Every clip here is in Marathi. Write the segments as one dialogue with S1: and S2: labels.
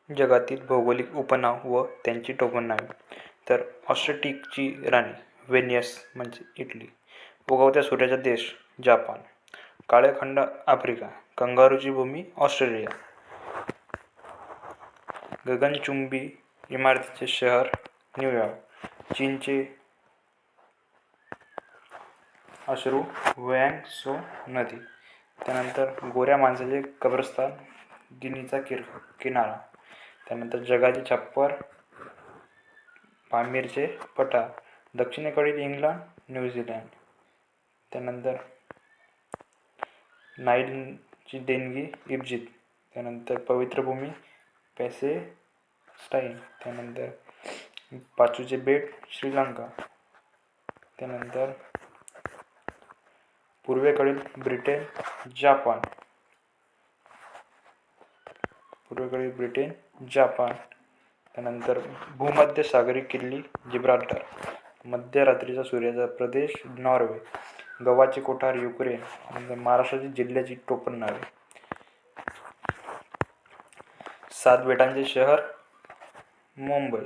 S1: जगातील भौगोलिक उपनाव व त्यांची टोपणनावे. तर ऑस्ट्रिटिकची राणी व्हेनियस म्हणजे इटली. उगवत्या सूर्याचा देश जपान. काळे खंड आफ्रिका. कंगारूची भूमी ऑस्ट्रेलिया. गगनचुंबी इमारतीचे शहर न्यूयॉर्क. चीनचे अश्रू व्यांगसो नदी. त्यानंतर गोऱ्या माणसाचे कब्रस्तान गिनीचा किनारा. त्यानंतर जगाचे छप्पर पामीरचे पठार. दक्षिणेकडील इंग्लंड न्यूझीलंड. त्यानंतर नाईलची देणगी इजिप्त. त्यानंतर पवित्र भूमी पॅलेस्टाईन. त्यानंतर पाचूचे बेट श्रीलंका. त्यानंतर पूर्वेकडील ब्रिटन जापान. त्यानंतर भूमध्य सागरी किल्ली जिब्राल्टर. मध्यरात्रीचा सूर्याचा प्रदेश नॉर्वे. गव्हाचे कोठार युक्रेन. महाराष्ट्रातील जिल्ह्याची टोपणनावे. 7 बेटांचे शहर मुंबई.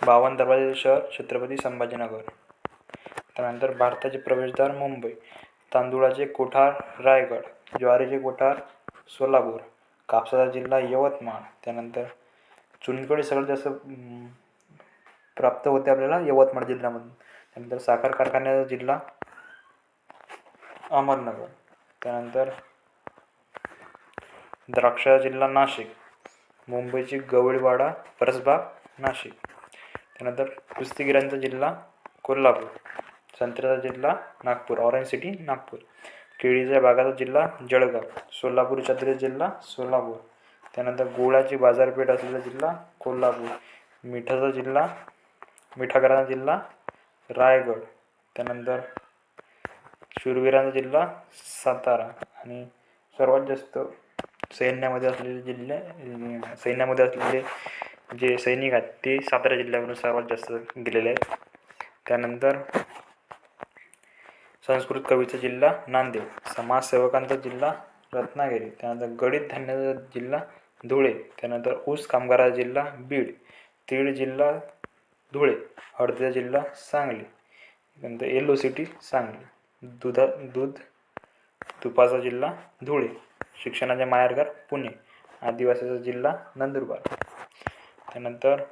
S1: 52 दरवाजाचे शहर छत्रपती संभाजीनगर. त्यानंतर भारताचे प्रवेशद्वार मुंबई. तांदूळाचे कोठार रायगड. ज्वारीचे कोठार सोलापूर. कापसाचा जिल्हा यवतमाळ. त्यानंतर चुनखडी सगळ्यात जास्त प्राप्त होते आपल्याला यवतमाळ जिल्ह्यामधून. त्यानंतर साखर कारखान्याचा जिल्हा अहमदनगर. त्यानंतर द्राक्षाचा जिल्हा नाशिक. मुंबईची गवळीवाडा परसबाग नाशिक. त्यानंतर कुस्तीगिरांचा जिल्हा कोल्हापूर. संत्र्याचा जिल्हा नागपूर ऑरेंज सिटी नागपूर. केळीच्या बागाचा जिल्हा जळगाव. सोलापूर चादरीचा जिल्हा सोलापूर. त्यानंतर गुळाची बाजारपेठ असलेला जिल्हा कोल्हापूर. मिठागराचा जिल्हा रायगड. त्यानंतर शूरवीरांचा जिल्हा सातारा. आणि सर्वात जास्त सैन्यामध्ये असलेले जे सैनिक आहेत ते सातारा जिल्ह्यावरून सर्वात जास्त गेलेले आहेत. त्यानंतर संस्कृत कवीचा जिल्हा नांदेड. समाजसेवकांचा जिल्हा रत्नागिरी. त्यानंतर गडीत धान्याचा जिल्हा धुळे. त्यानंतर ऊस कामगाराचा जिल्हा बीड. तीळ जिल्हा धुळे. हळदीचा जिल्हा सांगली. त्यानंतर येलो सिटी सांगली. तुपाचा जिल्हा धुळे. शिक्षणाचे माहेरघर पुणे. आदिवासीचा जिल्हा नंदुरबार. त्यानंतर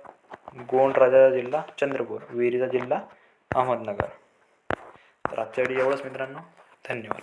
S1: गोंड राजाचा जिल्हा चंद्रपूर. विहिरीचा जिल्हा अहमदनगर. तर आजच्या वेळी एवढंच मित्रांनो. धन्यवाद.